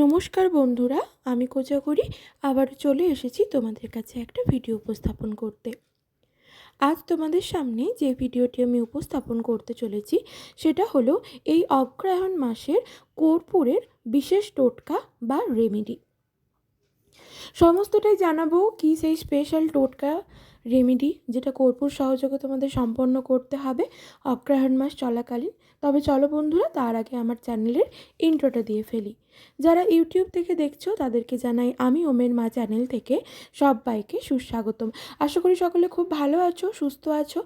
নমস্কার বন্ধুরা, আমি কোজাগরি আবার চলে এসেছি তোমাদের কাছে একটা ভিডিও উপস্থাপন করতে। আজ তোমাদের সামনে যে ভিডিওটি আমি উপস্থাপন করতে চলেছি সেটা হলো এই অগ্রহায়ণ মাসের কর্পূরের বিশেষ টোটকা বা রেমেডি। সমস্তটাই জানাবো কি সেই স্পেশাল টোটকা রেমেডি যেটা কর্পূর সহযোগে তোমাদের সম্পন্ন করতে হবে অগ্রহায়ণ মাস চলাকালীন। তবে চলো বন্ধুরা, তার আগে আমার চ্যানেলের ইন্ট্রোটা দিয়ে ফেলি। যারা ইউটিউব থেকে দেখছো তাদেরকে জানাই আমি ওমের মা চ্যানেল থেকে সবাইকে সুস্বাগতম। আশা করি সকলে খুব ভালো আছো, সুস্থ আছো।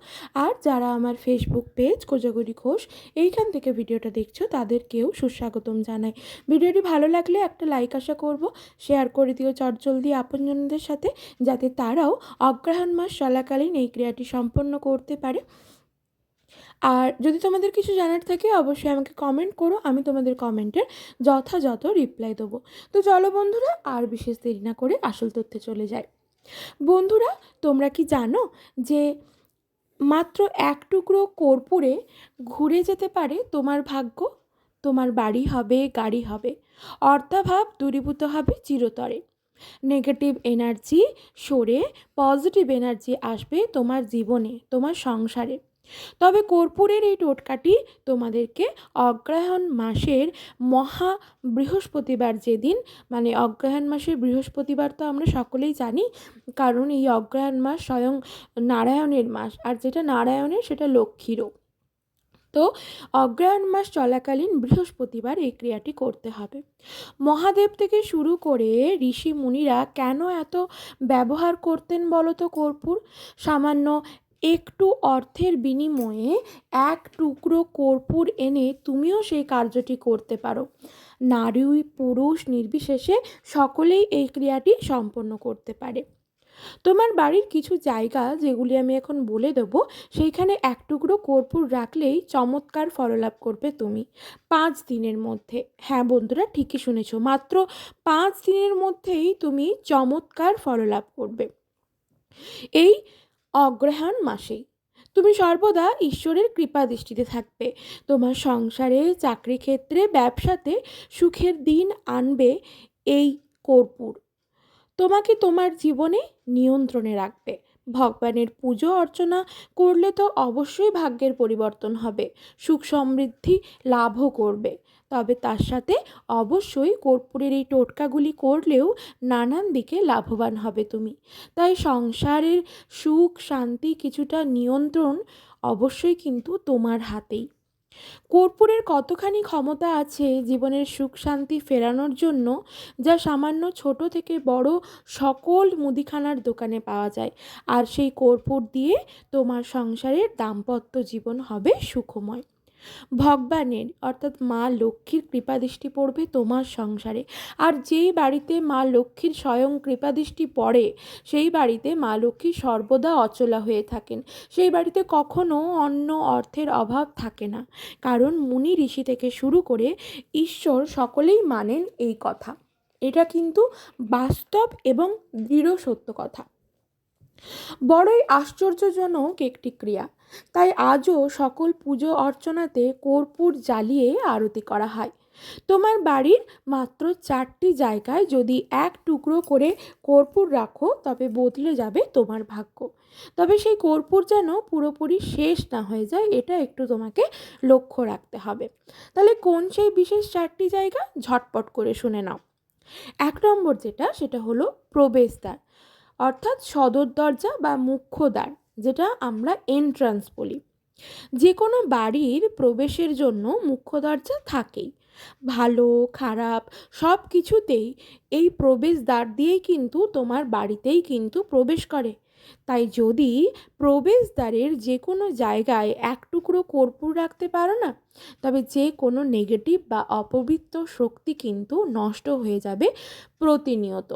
আর যারা আমার ফেসবুক পেজ কোজাগরি ঘোষ এইখান থেকে ভিডিওটা দেখছো তাদেরকেও সুস্বাগতম জানাই। ভিডিওটি ভালো লাগলে একটা লাইক আশা করব, শেয়ার করে দিও চটজলদি আপনজনদের সাথে, যাতে তারাও অগ্রহায়ণ মাস চলাকালীন এই ক্রিয়াটি সম্পন্ন করতে পারে। আর যদি তোমাদের কিছু জানার থাকে অবশ্যই আমাকে কমেন্ট করো, আমি তোমাদের কমেন্টের যথাযথ রিপ্লাই দেবো। তো চলো বন্ধুরা, আর বিশেষ দেরি না করে আসল তথ্যে চলে যাই। বন্ধুরা, তোমরা কি জানো যে মাত্র এক টুকরো কর্পূরে ঘুরে যেতে পারে তোমার ভাগ্য? তোমার বাড়ি হবে, গাড়ি হবে, অর্থাভাব দূরীভূত হবে চিরতরে। নেগেটিভ এনার্জি সরে পজিটিভ এনার্জি আসবে তোমার জীবনে, তোমার সংসারে। তবে কর্পূরের এই টোটকাটি তোমাদেরকে অগ্রহায়ণ মাসের মহা বৃহস্পতিবার যেদিন, মানে অগ্রহায়ণ মাসের বৃহস্পতিবার তো আমরা সকলেই জানি, কারণ এই অগ্রহায়ণ মাস স্বয়ং নারায়ণের মাস, আর যেটা নারায়ণের সেটা লক্ষ্মীরও। তো অগ্রহায়ণ মাস চলাকালীন বৃহস্পতিবার এই ক্রিয়াটি করতে হবে। মহাদেব থেকে শুরু করে ঋষি মুনিরা কেন এত ব্যবহার করতেন বলো তো কর্পূর? সামান্য একটু অর্থের বিনিময়ে এক টুকরো কর্পূর এনে তুমিও সেই কার্যটি করতে পারো। নারী পুরুষ নির্বিশেষে সকলেই এই ক্রিয়াটি সম্পন্ন করতে পারে। তোমার বাড়ির কিছু জায়গা যেগুলি আমি এখন বলে দেবো, সেইখানে এক টুকরো কর্পূর রাখলেই চমৎকার ফললাভ করবে তুমি 5 দিনের মধ্যে। হ্যাঁ বন্ধুরা, ঠিকই শুনেছো, মাত্র 5 দিনের মধ্যেই তুমি চমৎকার ফললাভ করবে এই অগ্রহায়ণ মাসেই। তুমি সর্বদা ঈশ্বরের কৃপা দৃষ্টিতে থাকবে। তোমার সংসারে, চাকরি ক্ষেত্রে, ব্যবসাতে সুখের দিন আনবে এই কর্পূর। তোমাকে তোমার জীবনে নিয়ন্ত্রণে রাখবে। ভগবানের পুজো অর্চনা করলে তো অবশ্যই ভাগ্যের পরিবর্তন হবে, সুখ সমৃদ্ধি লাভও করবে। তবে তার সাথে অবশ্যই কর্পূরের এই টোটকাগুলি করলেও নানান দিকে লাভবান হবে তুমি। তাই সংসারের সুখ শান্তি কিছুটা নিয়ন্ত্রণ অবশ্যই কিন্তু তোমার হাতেই। কর্পূরের কতখানি ক্ষমতা আছে জীবনের সুখ শান্তি ফেরানোর জন্য, যা সামান্য ছোট থেকে বড় সকল মুদিখানার দোকানে পাওয়া যায়। আর সেই কর্পূর দিয়ে তোমার সংসারের দাম্পত্য জীবন হবে সুখময়। ভগবানের অর্থাৎ মা লক্ষ্মীর কৃপাদৃষ্টি পড়বে তোমার সংসারে। আর যেই বাড়িতে মা লক্ষ্মীর স্বয়ং কৃপাদৃষ্টি পড়ে সেই বাড়িতে মা লক্ষ্মী সর্বদা অচলা হয়ে থাকেন। সেই বাড়িতে কখনো অন্ন অর্থের অভাব থাকে না, কারণ মুনি ঋষি থেকে শুরু করে ঈশ্বর সকলেই মানেন এই কথা। এটা কিন্তু বাস্তব এবং দৃঢ় সত্য কথা। বড়ই আশ্চর্যজনক একটি ক্রিয়া। তাই আজও সকল পুজো অর্চনাতে কর্পূর জ্বালিয়ে আরতি করা হয়। তোমার বাড়ির মাত্র 4টি জায়গায় যদি এক টুকরো করে কর্পূর রাখো তবে বদলে যাবে তোমার ভাগ্য। তবে সেই কর্পূর যেন পুরোপুরি শেষ না হয়ে যায়, এটা একটু তোমাকে লক্ষ্য রাখতে হবে। তাহলে কোন সেই বিশেষ 4টি জায়গা, ঝটপট করে শুনে নাও। 1 নম্বর যেটা, সেটা হলো প্রবেশদ্বার, অর্থাৎ সদর দরজা বা মুখ্য দ্বার, যেটা আমরা এন্ট্রান্স বলি। যে কোনো বাড়ির প্রবেশের জন্য মুখ্য দরজা থাকেই। ভালো খারাপ সব কিছুতেই এই প্রবেশদ্বার দিয়েই কিন্তু তোমার বাড়িতেই কিন্তু প্রবেশ করে। তাই যদি প্রবেশদ্বারের যে কোনো জায়গায় এক টুকরো কর্পূর রাখতে পারো না, তবে যে কোনো নেগেটিভ বা অপবিত্র শক্তি কিন্তু নষ্ট হয়ে যাবে প্রতিনিয়ত।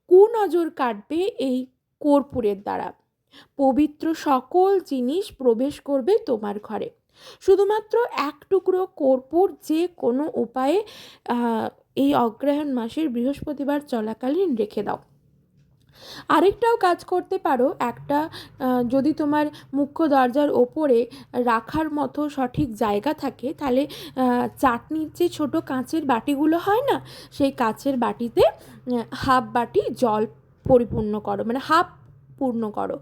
কুনজর কাটবে এই কর্পূরের দ্বারা। পবিত্র সকল জিনিস প্রবেশ করবে তোমার ঘরে। শুধুমাত্র এক টুকরো কর্পূর যে কোনো উপায়ে এই অগ্রহায়ণ মাসের বৃহস্পতিবার চলাকালীন রেখে দাও। আরেকটাও কাজ করতে পারো, একটা যদি তোমার মুখ্য দরজার ওপরে রাখার মতো সঠিক জায়গা থাকে, তাহলে চাটনির যে ছোটো কাঁচের বাটিগুলো হয় না, সেই কাঁচের বাটিতে হাফ বাটি জল পরিপূর্ণ করো, মানে হাফ পূর্ণ করো,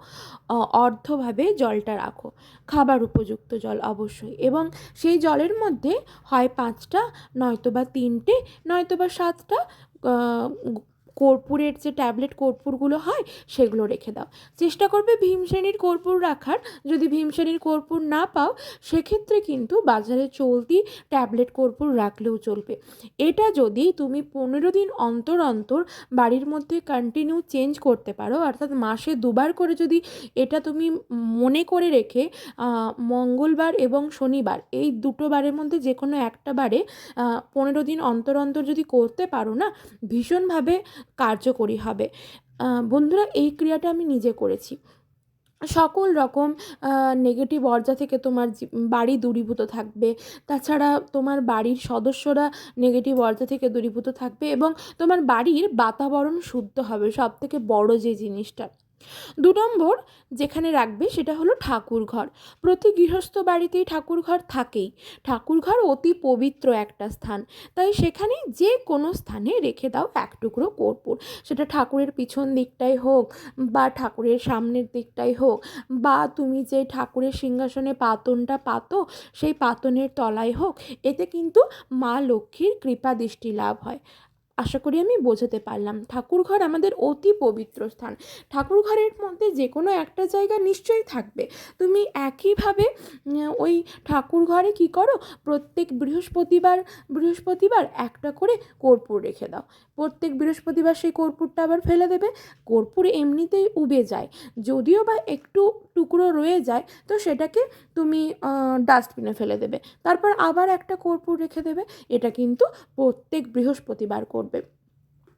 অর্ধভাবে জলটা রাখো, খাবার উপযুক্ত জল অবশ্যই। এবং সেই জলের মধ্যে হয় 5টা, নয়তোবা 3টে, নয়তোবা 7টা কর্পূরের যে ট্যাবলেট কর্পূরগুলো হয় সেগুলো রেখে দাও। চেষ্টা করবে ভীমসেনীর কর্পূর রাখার। যদি ভীমসেনীর কর্পূর না পাও, সেক্ষেত্রে কিন্তু বাজারে চলতি ট্যাবলেট কর্পূর রাখলেও চলবে। এটা যদি তুমি 15 দিন অন্তর অন্তর বাড়ির মধ্যে কন্টিনিউ চেঞ্জ করতে পারো, অর্থাৎ মাসে 2বার করে যদি এটা তুমি মনে করে রেখে মঙ্গলবার এবং শনিবার এই 2টো বারের মধ্যে যে কোনো একটা বারে 15 দিন অন্তর অন্তর যদি করতে পারো না, ভীষণভাবে কার্যকরী হবে। বন্ধুরা, এই ক্রিয়াটা আমি নিজে করেছি। সকল রকম নেগেটিভ অর্জা থেকে তোমার বাড়ি দূরীভূত থাকবে। তাছাড়া তোমার বাড়ির সদস্যরা নেগেটিভ অর্জা থেকে দূরীভূত থাকবে এবং তোমার বাড়ির বাতাবরণ শুদ্ধ হবে, সবথেকে বড় যে জিনিসটা। 2 নম্বর যেখানে রাখবে সেটা হলো ঠাকুরঘর। প্রতি গৃহস্থ বাড়িতেই ঠাকুরঘর থাকেই। ঠাকুরঘর অতি পবিত্র একটা স্থান, তাই সেখানে যে কোনো স্থানে রেখে দাও এক টুকরো কর্পূর। সেটা ঠাকুরের পিছন দিকটাই হোক বা ঠাকুরের সামনের দিকটাই হোক, বা তুমি যে ঠাকুরের সিংহাসনে পাতনটা পাতো সেই পাতনের তলায় হোক, এতে কিন্তু মা লক্ষ্মীর কৃপা দৃষ্টি লাভ হয়। আশা করি আমি বোঝাতে পারলাম। ঠাকুরঘর আমাদের অতি পবিত্র স্থান। ঠাকুরঘরের মধ্যে যে কোনো একটা জায়গা নিশ্চয়ই থাকবে। তুমি একইভাবে ওই ঠাকুরঘরে কী করো, প্রত্যেক বৃহস্পতিবার একটা করে কর্পূর রেখে দাও। প্রত্যেক বৃহস্পতিবার সেই কর্পূরটা আবার ফেলে দেবে। কর্পূর এমনিতেই উবে যায়, যদিও বা একটু টুকরো রয়ে যায় তো সেটাকে তুমি ডাস্টবিনে ফেলে দেবে, তারপর আবার একটা কর্পূর রেখে দেবে। এটা কিন্তু প্রত্যেক বৃহস্পতিবার করবে,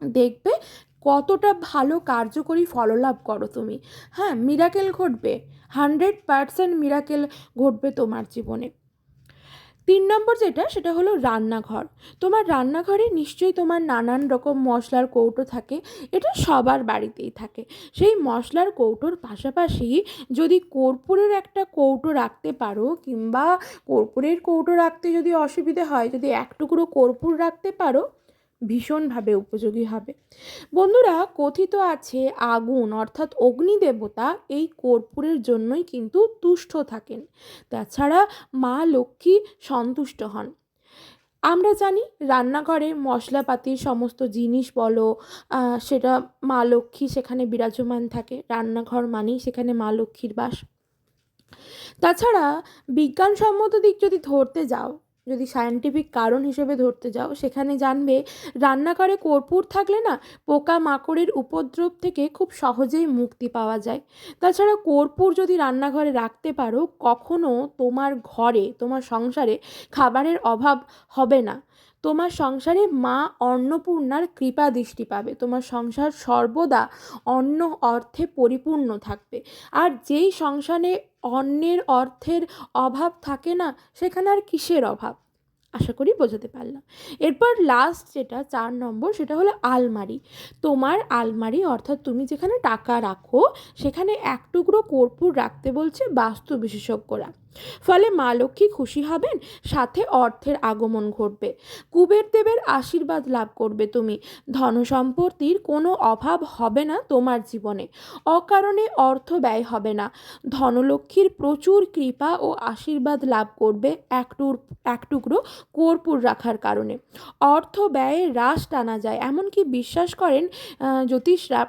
দেখবে কতটা ভালো কার্যকরী ফললাভ করো তুমি। হ্যাঁ, মিরাকেল ঘটবে, 100% মিরাকেল ঘটবে তোমার জীবনে। 3 নম্বর সেটা হলো রান্নাঘর। তোমার রান্নাঘরে নিশ্চয়ই তোমার নানান রকম মশলার কৌটো থাকে, এটা সবার বাড়িতেই থাকে। সেই মশলার কৌটোর পাশাপাশি যদি কর্পূরের একটা কৌটো রাখতে পারো, কিংবা কর্পূরের কৌটো রাখতে যদি অসুবিধে হয়, যদি এক টুকরো কর্পূর রাখতে পারো, ভীষণভাবে উপযোগী হবে। বন্ধুরা, কথিত আছে আগুন অর্থাৎ অগ্নিদেবতা এই কর্পূরের জন্যই কিন্তু তুষ্ট থাকেন। তাছাড়া মা লক্ষ্মী সন্তুষ্ট হন। আমরা জানি রান্নাঘরে মশলাপাতির সমস্ত জিনিস বলো, সেটা মা লক্ষ্মী সেখানে বিরাজমান থাকে। রান্নাঘর মানেই সেখানে মা লক্ষ্মীর বাস। তাছাড়া বিজ্ঞানসম্মত দিক যদি ধরতে যাও, যদি সায়েন্টিফিক কারণ হিসেবে ধরতে যাও, সেখানে জানবে রান্নাঘরে কর্পূর থাকলে না পোকা মাকড়ের উপদ্রব থেকে খুব সহজেই মুক্তি পাওয়া যায়। তাছাড়া কর্পূর যদি রান্নাঘরে রাখতে পারো, কখনো তোমার ঘরে, তোমার সংসারে খাবারের অভাব হবে না। তোমার সংসারে মা অন্নপূর্ণার কৃপা দৃষ্টি পাবে। তোমার সংসার সর্বদা অন্ন অর্থে পরিপূর্ণ থাকবে। আর যেই সংসারে অন্নের অর্থের অভাব থাকে না, সেখানে আর কিসের অভাব? আশা করি বোঝাতে পারলাম। এরপর লাস্ট যেটা 4 নম্বর, সেটা হলো আলমারি। তোমার আলমারি অর্থাৎ তুমি যেখানে টাকা রাখো, সেখানে এক টুকরো কর্পূর রাখতে বলছে বাস্তু বিশেষজ্ঞরা। ফলে মা লক্ষ্মী খুশি হবেন, সাথে অর্থের আগমন ঘটবে। কুবের দেবের আশীর্বাদ লাভ করবে তুমি। ধনসম্পত্তির কোনো অভাব হবে না তোমার জীবনে। অকারণে অর্থ ব্যয় হবে না। ধনলক্ষ্মীর প্রচুর কৃপা ও আশীর্বাদ লাভ করবে এক টুকরো কর্পূর রাখার কারণে। অর্থ ব্যয়ে হ্রাস টানা যায়। এমনকি বিশ্বাস করেন জ্যোতিষরা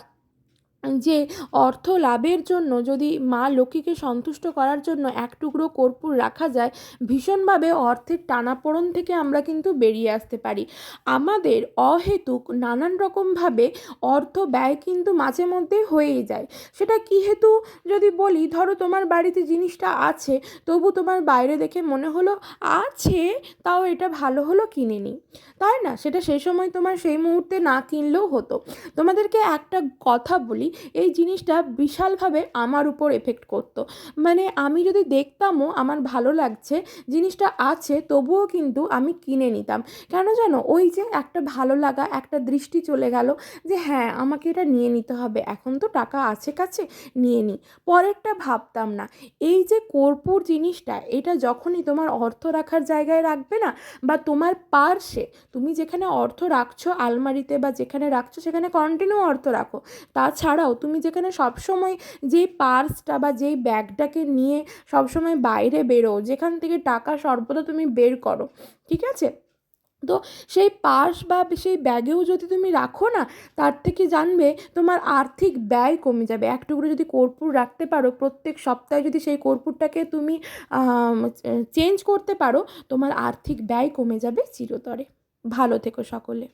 যে অর্থ লাভের জন্য, যদি মা লক্ষ্মীকে সন্তুষ্ট করার জন্য এক টুকরো কর্পূর রাখা যায়, ভীষণভাবে অর্থের টানাপোড়েন থেকে আমরা কিন্তু বেরিয়ে আসতে পারি। আমাদের অহেতুক নানান রকমভাবে অর্থ ব্যয় কিন্তু মাঝে মধ্যে হয়েই যায়। সেটা কী হেতু যদি বলি, ধরো তোমার বাড়িতে জিনিসটা আছে, তবু তোমার বাইরে দেখে মনে হলো আছে, তাও এটা ভালো হলো কিনে নিই, তাই না? সেটা সেই সময় তোমার সেই মুহূর্তে না কিনলেও হতো। তোমাদেরকে একটা কথা বলি, এই জিনিসটা বিশালভাবে আমার উপর এফেক্ট করতো। মানে আমি যদি দেখতামও আমার ভালো লাগছে, জিনিসটা আছে, তবুও কিন্তু আমি কিনে নিতাম। কেন জানো? ওই যে একটা ভালো লাগা, একটা দৃষ্টি চলে গেল যে হ্যাঁ আমাকে এটা নিয়ে নিতে হবে, এখন তো টাকা আছে কাছে, নিয়ে নিই। পরেরটা ভাবতাম না। এই যে কর্পূর জিনিসটা, এটা যখনই তোমার অর্থ রাখার জায়গায় রাখবে না, বা তোমার পার্সে, তুমি যেখানে অর্থ রাখছো আলমারিতে বা যেখানে রাখছো সেখানে কন্টিনিউ অর্থ রাখো। তাছাড়াও তুমি যেখানে সবসময় যেই পার্সটা বা যেই ব্যাগটাকে নিয়ে সবসময় বাইরে বেরো, যেখান থেকে টাকা সর্বদা তুমি বের করো, ঠিক আছে? তো সেই পার্স বা সেই ব্যাগেও যদি তুমি রাখো না, তার থেকে জানবে তোমার আর্থিক ব্যয় কমে যাবে। এক টুকরো যদি কর্পূর রাখতে পারো, প্রত্যেক সপ্তাহে যদি সেই কর্পূরটাকে তুমি চেঞ্জ করতে পারো, তোমার আর্থিক ব্যয় কমে যাবে চিরতরে। ভালো থেকো সকলে।